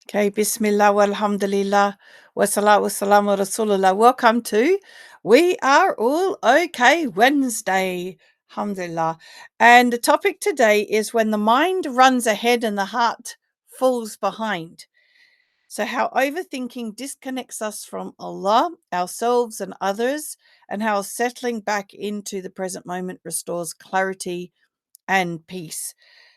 Okay, Bismillah, walhamdulillah, wassalatu wassalamu rasulullah. Welcome to We Are All Okay Wednesday. Alhamdulillah. And the topic today is when the mind runs ahead and the heart falls behind. So, how overthinking disconnects us from Allah, ourselves, and others, and how settling back into the present moment restores clarity and peace.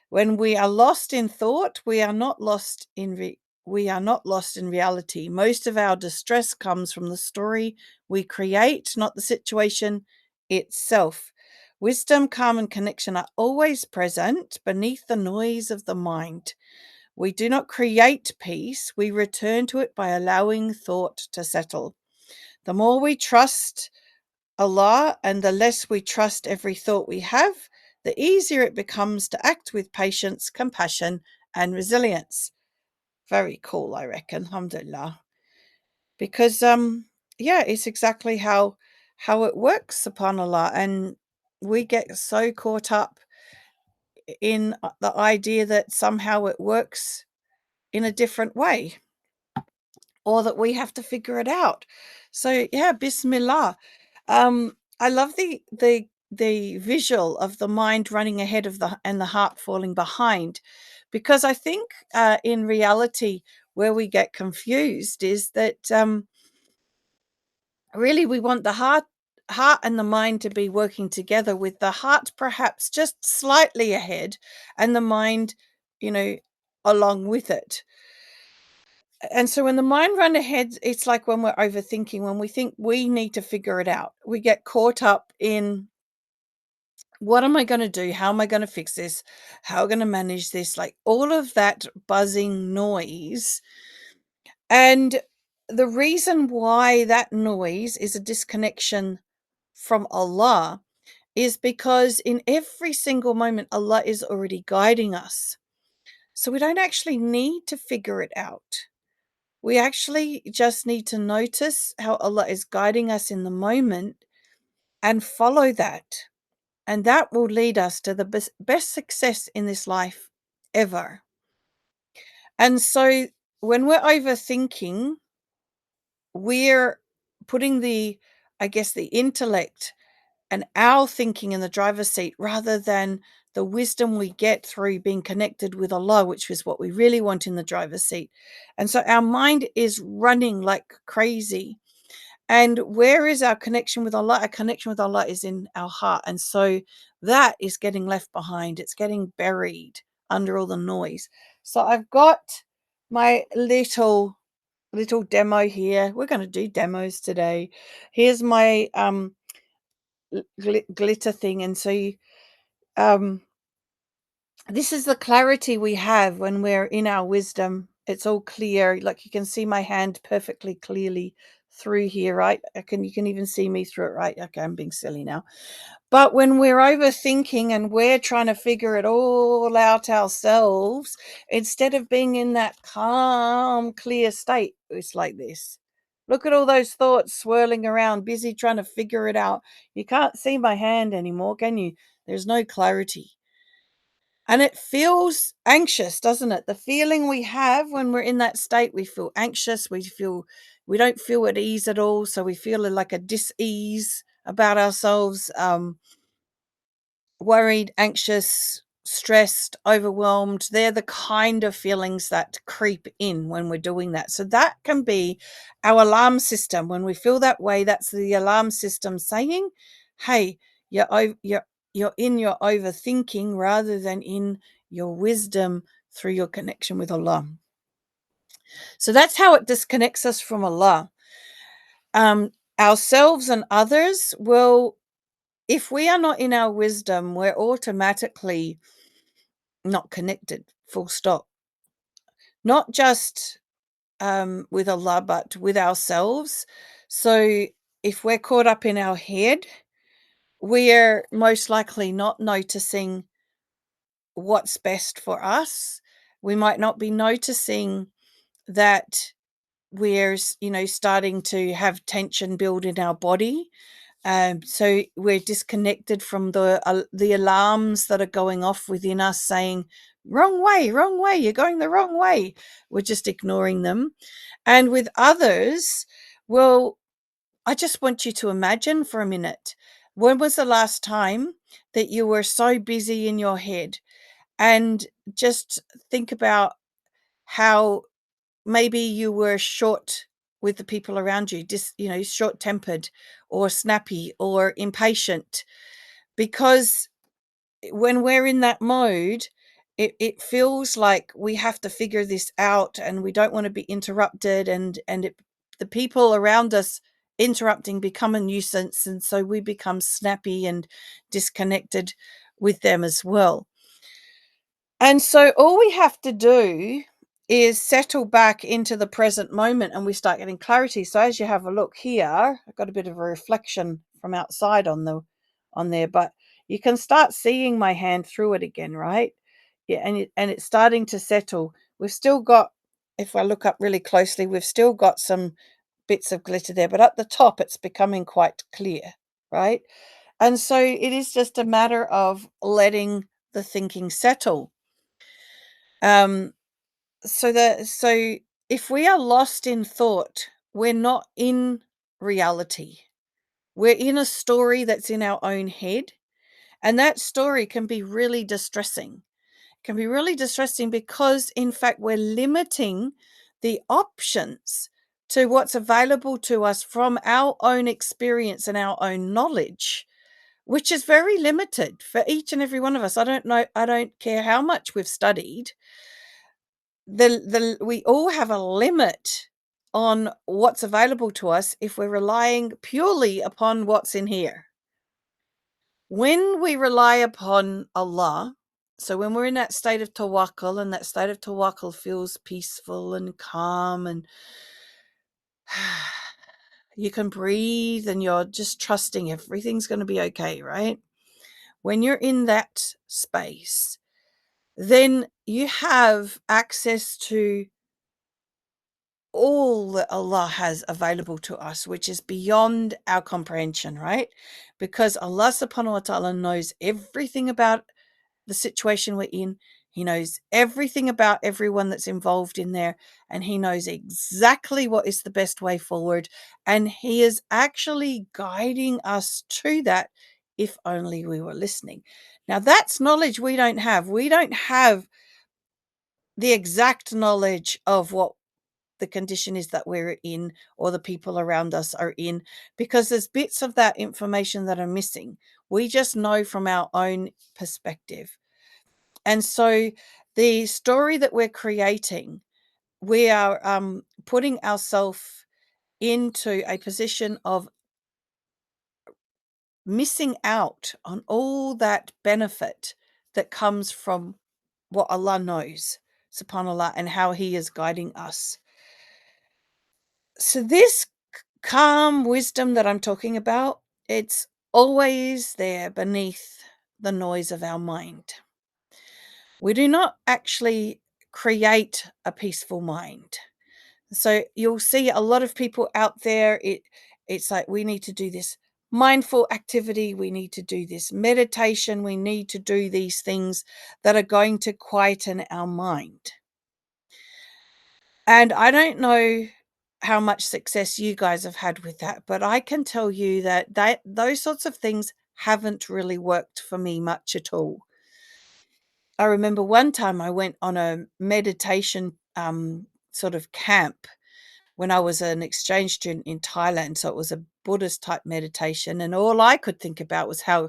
When we are lost in thought, we are not lost in reality. Most of our distress comes from the story we create, not the situation itself. Wisdom, calm, and connection are always present beneath the noise of the mind. We do not create peace, we return to it by allowing thought to settle. The more we trust Allah and the less we trust every thought we have, the easier it becomes to act with patience, compassion, and resilience. Very cool, I reckon. Alhamdulillah. Because yeah, it's exactly how it works, subhanallah. And we get so caught up in the idea that somehow it works in a different way or that we have to figure it out. So yeah, Bismillah. I love the visual of the mind running ahead of the heart falling behind, because I think in reality where we get confused is that really we want the heart and the mind to be working together, with the heart perhaps just slightly ahead and the mind, you know, along with it. And so when the mind run ahead, it's like when we're overthinking, when we think we need to figure it out. We get caught up in, what am I going to do? How am I going to fix this? How am I going to manage this? Like all of that buzzing noise. And the reason why that noise is a disconnection from Allah is because in every single moment, Allah is already guiding us. So we don't actually need to figure it out. We actually just need to notice how Allah is guiding us in the moment and follow that. And that will lead us to the best success in this life ever. And so when we're overthinking, we're putting I guess, the intellect and our thinking in the driver's seat rather than the wisdom we get through being connected with Allah, which is what we really want in the driver's seat. And so our mind is running like crazy. And where is our connection with Allah? Our connection with Allah is in our heart. And so that is getting left behind. It's getting buried under all the noise. So I've got my little demo here. We're going to do demos today. Here's my glitter thing. And so um this is the clarity we have when we're in our wisdom. It's all clear. Like you can see my hand perfectly clearly through here, right? You can even see me through it, right? Okay, I'm being silly now. But when we're overthinking and we're trying to figure it all out ourselves, instead of being in that calm, clear state, it's like this. Look at all those thoughts swirling around, busy trying to figure it out. You can't see my hand anymore, can you? There's no clarity. And it feels anxious, doesn't it? The feeling we have when we're in that state, we feel anxious, we don't feel at ease at all. So we feel like a dis-ease about ourselves, worried, anxious, stressed, overwhelmed. They're the kind of feelings that creep in when we're doing that. So that can be our alarm system. When we feel that way, that's the alarm system saying, hey, you're in your overthinking rather than in your wisdom through your connection with Allah. So that's how it disconnects us from Allah. Ourselves and others will, if we are not in our wisdom, we're automatically not connected, full stop. Not just with Allah, but with ourselves. So if we're caught up in our head, we're most likely not noticing what's best for us. We might not be noticing that we're, starting to have tension build in our body. So we're disconnected from the alarms that are going off within us saying, wrong way, you're going the wrong way. We're just ignoring them. And with others, well, I just want you to imagine for a minute, when was the last time that you were so busy in your head? And just think about how maybe you were short with the people around you, just, short tempered or snappy or impatient, because when we're in that mode, it feels like we have to figure this out and we don't want to be interrupted, and the people around us interrupting become a nuisance, and so we become snappy and disconnected with them as well. And so all we have to do is settle back into the present moment and we start getting clarity. So as you have a look here, I've got a bit of a reflection from outside on there, but you can start seeing my hand through it again, right? Yeah, and it's starting to settle. We've still got, if I look up really closely, we've still got some bits of glitter there, but at the top it's becoming quite clear, right? And so it is just a matter of letting the thinking settle. Um, so if we are lost in thought, we're not in reality. We're in a story that's in our own head, and that story can be really distressing. It can be really distressing because in fact we're limiting the options to what's available to us from our own experience and our own knowledge, which is very limited for each and every one of us. I don't care how much we've studied. The We all have a limit on what's available to us if we're relying purely upon what's in here. When we rely upon Allah, so when we're in that state of tawakkul, and that state of tawakkul feels peaceful and calm, and you can breathe and you're just trusting everything's going to be okay, right? When you're in that space, then you have access to all that Allah has available to us, which is beyond our comprehension, right? Because Allah subhanahu wa ta'ala knows everything about the situation we're in. He knows everything about everyone that's involved in there, and he knows exactly what is the best way forward. And he is actually guiding us to that if only we were listening. Now, that's knowledge we don't have. We don't have the exact knowledge of what the condition is that we're in or the people around us are in, because there's bits of that information that are missing. We just know from our own perspective. And so the story that we're creating, we are putting ourselves into a position of missing out on all that benefit that comes from what Allah knows, subhanAllah, and how he is guiding us. So this calm wisdom that I'm talking about, it's always there beneath the noise of our mind. We do not actually create a peaceful mind. So you'll see a lot of people out there, it's like we need to do this mindful activity, we need to do this meditation, we need to do these things that are going to quieten our mind. And I don't know how much success you guys have had with that, but I can tell you that those sorts of things haven't really worked for me much at all. I remember one time I went on a meditation sort of camp when I was an exchange student in Thailand. So it was a Buddhist type meditation, and all I could think about was how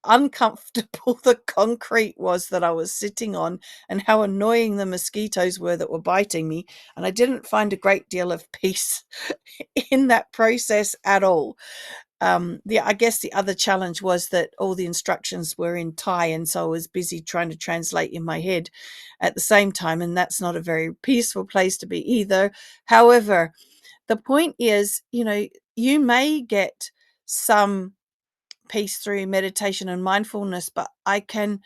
uncomfortable the concrete was that I was sitting on, and how annoying the mosquitoes were that were biting me. And I didn't find a great deal of peace in that process at all. I guess the other challenge was that all the instructions were in Thai, and so I was busy trying to translate in my head at the same time, and that's not a very peaceful place to be either. However, the point is, you may get some peace through meditation and mindfulness, but I can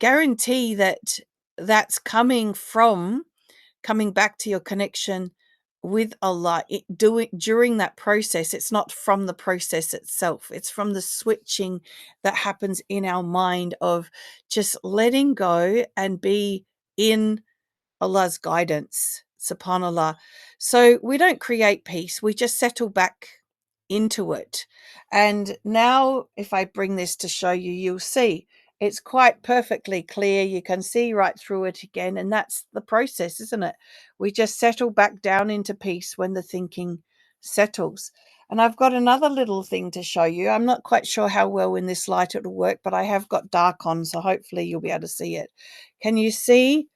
guarantee that that's coming back to your connection with Allah, during that process. It's not from the process itself, it's from the switching that happens in our mind of just letting go and be in Allah's guidance, subhanallah. So we don't create peace, we just settle back into it. And now, if I bring this to show you, you'll see it's quite perfectly clear. You can see right through it again. And that's the process, isn't it? We just settle back down into peace when the thinking settles. And I've got another little thing to show you. I'm not quite sure how well in this light it'll work, but I have got dark on, so hopefully you'll be able to see it. Can you see?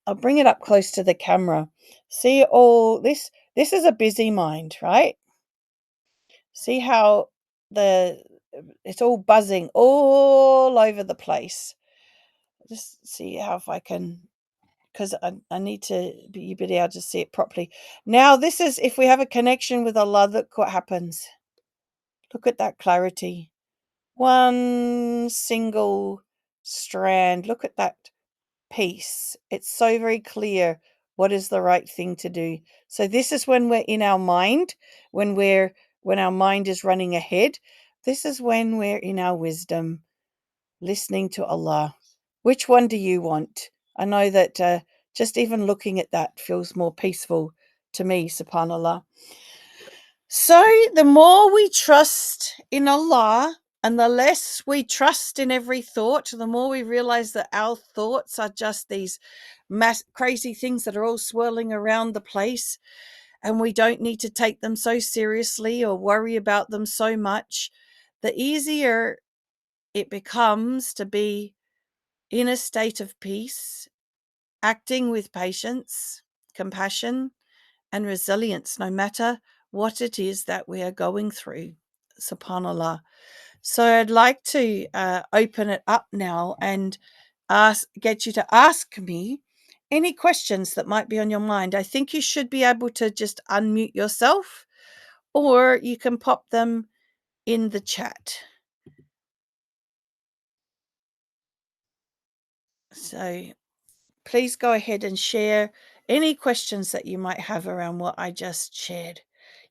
I'll bring it up close to the camera. See all this? This is a busy mind, right? See how the it's all buzzing all over the place. Just see how if I can, because I need to be able to see it properly. Now, this is if we have a connection with Allah, look what happens. Look at that clarity. One single strand. Look at that peace. It's so very clear what is the right thing to do. So this is when we're in our mind, when our mind is running ahead. This is when we're in our wisdom, listening to Allah. Which one do you want? I know that just even looking at that feels more peaceful to me, subhanallah. So the more we trust in Allah and the less we trust in every thought, the more we realize that our thoughts are just these crazy things that are all swirling around the place, and we don't need to take them so seriously or worry about them so much. The easier it becomes to be in a state of peace, acting with patience, compassion, and resilience, no matter what it is that we are going through. Subhanallah. So I'd like to open it up now and get you to ask me any questions that might be on your mind. I think you should be able to just unmute yourself, or you can pop them in the chat. So please go ahead and share any questions that you might have around what I just shared.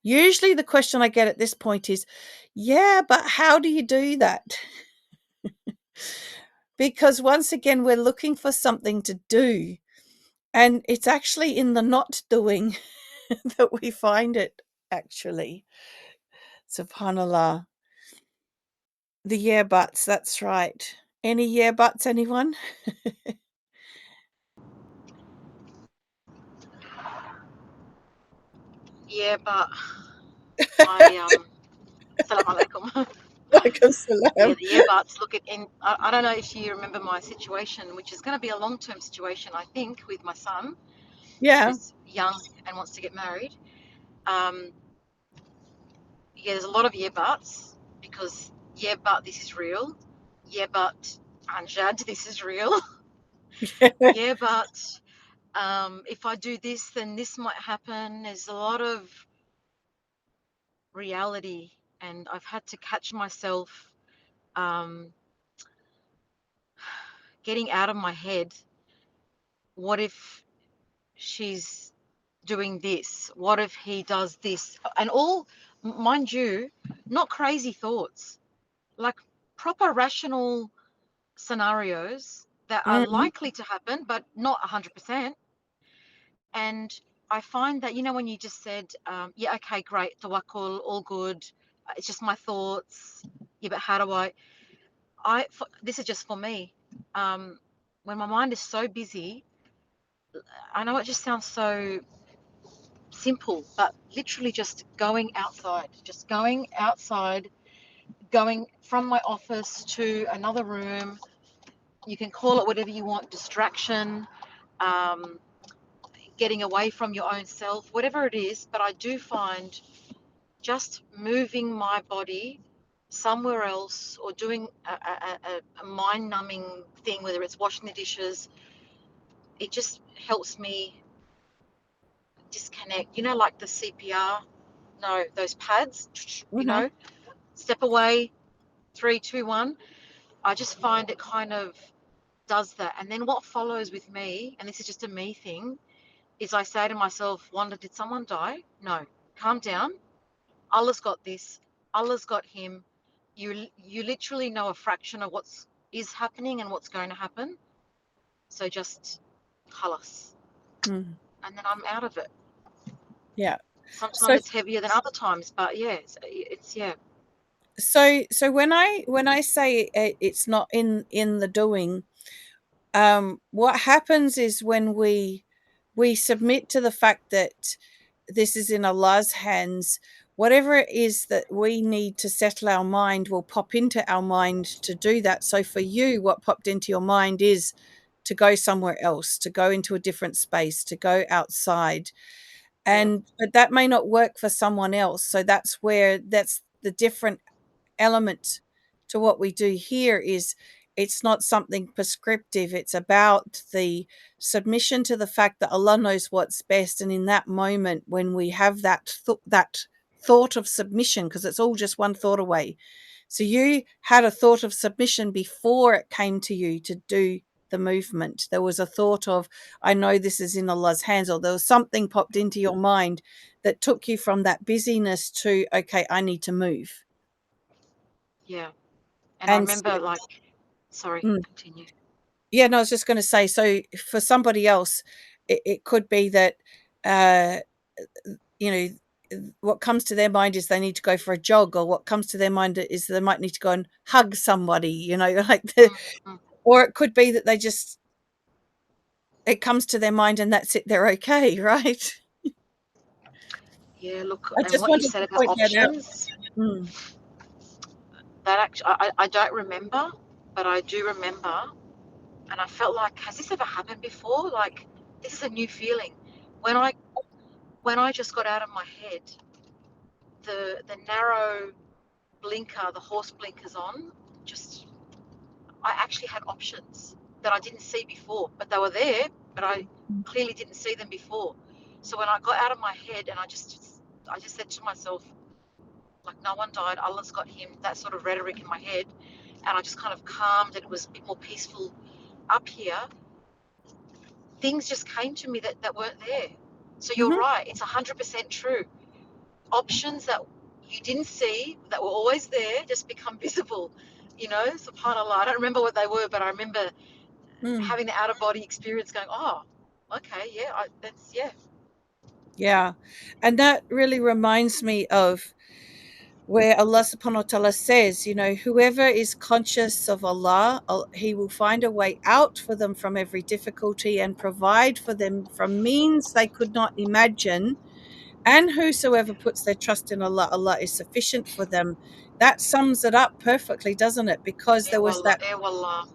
Usually the question I get at this point is, yeah, but how do you do that? Because once again, we're looking for something to do, and it's actually in the not doing that we find it, actually. Subhanallah. The yeah buts, that's right. Any yeah buts, anyone? Yeah, but I Assalamu alaikum. Walaikum Yeah, salam. the earbuds. Look at I don't know if you remember my situation, which is going to be a long-term situation, I think, with my son, Yeah. who's young and wants to get married. Um, yeah, there's a lot of earbuds because yeah, but this is real. Yeah, but Anjad, this is real. Yeah, but if I do this, then this might happen. There's a lot of reality, and I've had to catch myself um, getting out of my head. What if she's doing this? What if he does this? And all, mind you, not crazy thoughts, like proper rational scenarios that are Mm. likely to happen, but not 100%. And I find that, when you just said, yeah, okay, great, tawakkul, all good, it's just my thoughts. Yeah, but how do this is just for me. When my mind is so busy, I know it just sounds so simple, but literally just going outside, going from my office to another room. You can call it whatever you want, distraction, um, getting away from your own self, whatever it is. But I do find just moving my body somewhere else or doing a mind numbing thing, whether it's washing the dishes, it just helps me disconnect. Like the CPR, no, those pads, Mm-hmm. step away, 3, 2, 1. I just find it kind of does that. And then what follows with me, and this is just a me thing, is I say to myself, Wanda, did someone die? No. Calm down. Allah's got this. Allah's got him. You literally know a fraction of what's is happening and what's going to happen. So just khalas. Mm. And then I'm out of it. Yeah. Sometimes So it's heavier than other times, but yeah, it's yeah. so when I say it's not in the doing, what happens is when we submit to the fact that this is in Allah's hands, whatever it is that we need to settle our mind will pop into our mind to do that. So for you, what popped into your mind is to go somewhere else, to go into a different space, to go outside. Yeah. And but that may not work for someone else. So that's the different element to what we do here is it's not something prescriptive. It's about the submission to the fact that Allah knows what's best. And in that moment, when we have that thought of submission, because it's all just one thought away. So you had a thought of submission before it came to you to do the movement. There was a thought of, I know this is in Allah's hands, or there was something popped into your mind that took you from that busyness to, okay, I need to move. Yeah. And I And remember like, sorry, mm, continue. yeah, no, I was just going to say, so for somebody else, it could be that, uh, you know, what comes to their mind is they need to go for a jog, or what comes to their mind is they might need to go and hug somebody, like Mm, mm. or it could be that it comes to their mind and that's it, they're okay, right? Yeah, look, I and just what you wanted said to about point that out. options, Mm, that actually, I don't remember, but I do remember, and I felt like, has this ever happened before? Like, this is a new feeling. When I when I just got out of my head, the narrow blinker, the horse blinkers on, just I actually had options that I didn't see before, but they were there, but I clearly didn't see them before. So when I got out of my head and I just said to myself, like, no one died, Allah's got him, that sort of rhetoric in my head, and I just kind of calmed and it was a bit more peaceful up here. Things just came to me that weren't there. So you're mhm, right, it's 100% true. Options that you didn't see that were always there just become visible. SubhanAllah. I don't remember what they were, but I remember mm, having the out of body experience going, oh, okay, yeah, yeah. yeah. And that really reminds me of where Allah subhanahu wa ta'ala says, whoever is conscious of Allah, He will find a way out for them from every difficulty and provide for them from means they could not imagine. And whosoever puts their trust in Allah, Allah is sufficient for them. That sums it up perfectly, doesn't it? Because there was Ewallah, that ewallah.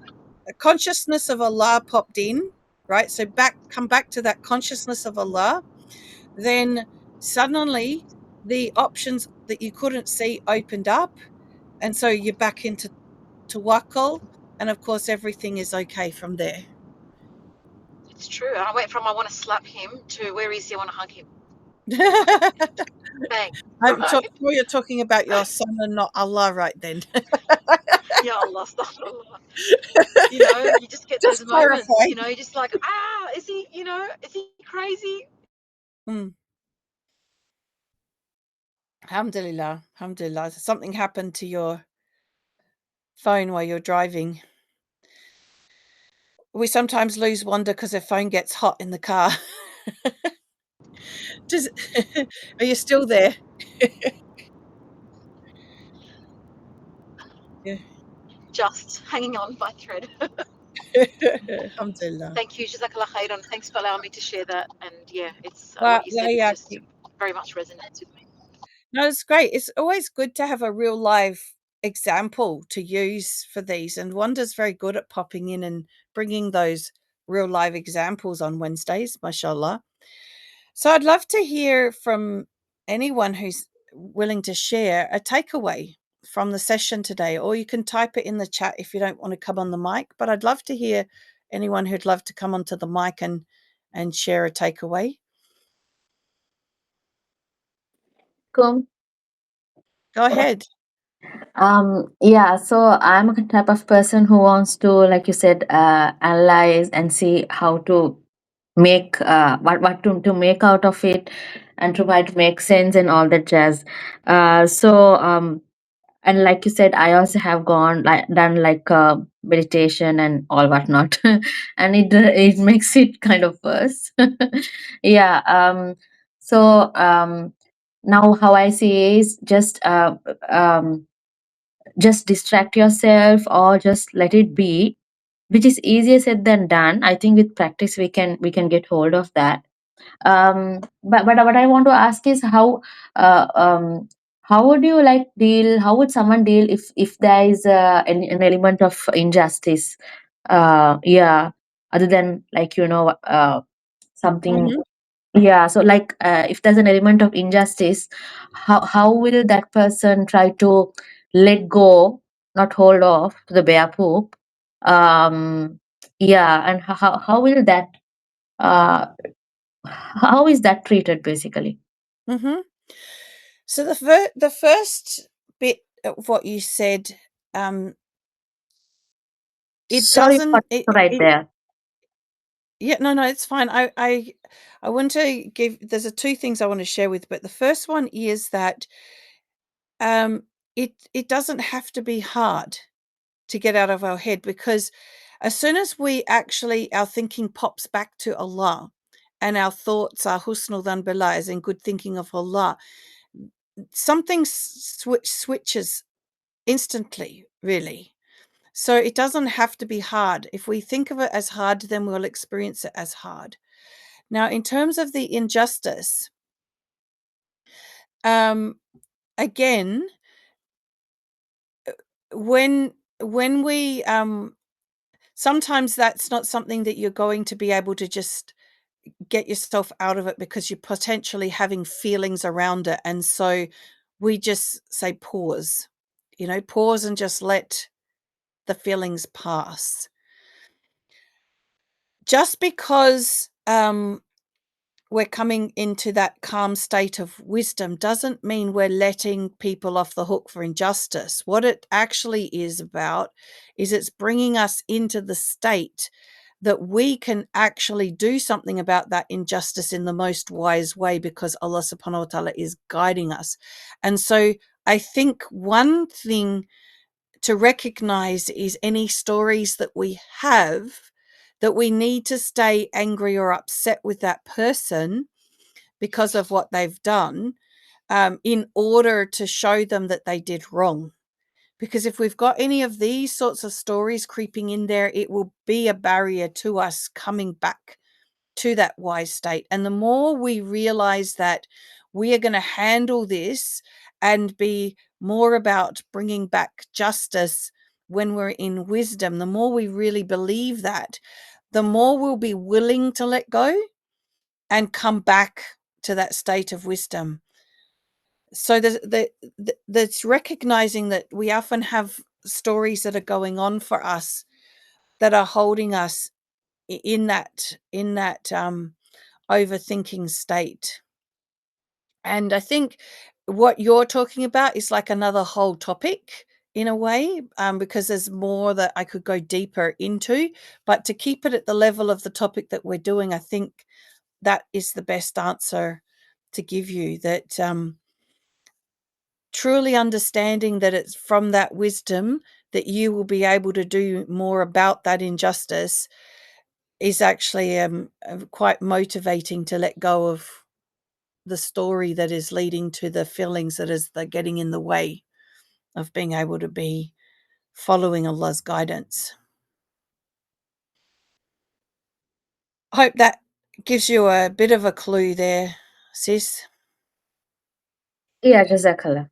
consciousness of Allah popped in, right? So come back to that consciousness of Allah, then suddenly the options that you couldn't see opened up, and so you're back into tawakkul, and of course everything is okay from there. It's true. And I went from I want to slap him to where is he? I want to hug him. Bang. Sure Right? you're talking about your son and not Allah right then. Ya Allah, astaghfirullah. You just get those Just moments, clarifying. you're just like, is he crazy? Mm. Alhamdulillah, alhamdulillah. Something happened to your phone while you're driving. We sometimes lose Wanda because her phone gets hot in the car. Does Are you still there? Yeah. Just hanging on by thread. Alhamdulillah. Thank you, Jazakallah khairan. Thanks for allowing me to share that. And yeah, it's Wa what you wa said just yaki. very much resonates with me. No, it's great. It's always good to have a real live example to use for these, and Wanda's very good at popping in and bringing those real live examples on Wednesdays, mashallah. So I'd love to hear from anyone who's willing to share a takeaway from the session today, or you can type it in the chat if you don't want to come on the mic. But I'd love to hear anyone who'd love to come onto the mic and share a takeaway. Cool. Go ahead. Yeah, so I'm a type of person who wants to, like you said, analyze and see how to make what to make out of it, and to try to make sense and all that jazz. And like you said, I also have gone like done like meditation and all whatnot, and it makes it kind of worse. Yeah. So now how I see is um just distract yourself or just let it be, which is easier said than done. I think with practice we can get hold of that. But what I want to ask is uh, um how would you like deal, how would someone deal if there is an element of injustice, yeah, other than like something. Mm-hmm. Yeah, so like if there's an element of injustice, how will that person try to let go, not hold off to the bear poop? Yeah, and how will that uh how is that treated basically? Mm-hmm. So the first bit of what you said, it Sorry for doesn't right there. yeah, no, it's fine. I want to give there's a two things I want to share with, but the first one is that um it doesn't have to be hard to get out of our head, because as soon as we actually our thinking pops back to Allah, and our thoughts are husnul than billah, as in good thinking of Allah, something switches instantly, really. So it doesn't have to be hard. If we think of it as hard, then we'll experience it as hard. Now, in terms of the injustice, again, when we sometimes that's not something that you're going to be able to just get yourself out of it, because you're potentially having feelings around it, and so we just say pause, pause and just let the feelings pass. Just because we're coming into that calm state of wisdom doesn't mean we're letting people off the hook for injustice. What it actually is about is it's bringing us into the state that we can actually do something about that injustice in the most wise way, because Allah subhanahu wa ta'ala is guiding us. And so I think one thing to recognize is any stories that we have that we need to stay angry or upset with that person because of what they've done, in order to show them that they did wrong. Because if we've got any of these sorts of stories creeping in there, it will be a barrier to us coming back to that wise state. And the more we realize that we are going to handle this and be more about bringing back justice when we're in wisdom, the more we really believe that, the more we'll be willing to let go and come back to that state of wisdom. So there's recognizing that we often have stories that are going on for us that are holding us in that overthinking state. And I think what you're talking about is like another whole topic in a way, because there's more that I could go deeper into. But to keep it at the level of the topic that we're doing, I think that is the best answer to give you. That truly understanding that it's from that wisdom that you will be able to do more about that injustice is actually quite motivating to let go of the story that is leading to the feelings that is the getting in the way of being able to be following Allah's guidance. I hope that gives you a bit of a clue there, sis. Yeah, Jazakallah.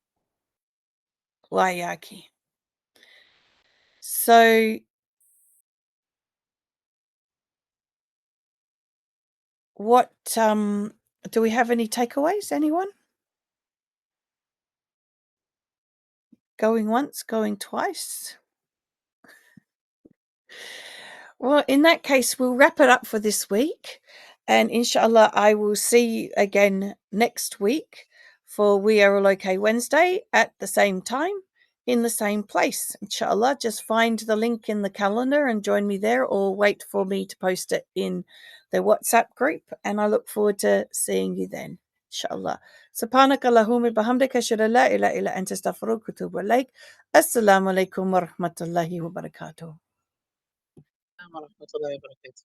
Wayaki. So what do we have any takeaways? Anyone? Going once, going twice? Well, in that case, we'll wrap it up for this week. And inshallah, I will see you again next week for We Are All Okay Wednesday at the same time in the same place. Inshallah, just find the link in the calendar and join me there, or wait for me to post it in the WhatsApp group, and I look forward to seeing you then. Inshallah. سبحانك اللهم بحمدك أشهد أن لا إله إلا أنت أستغفرك وأتوب إليك. السلام عليكم ورحمة الله وبركاته. ورحمة الله وبركاته.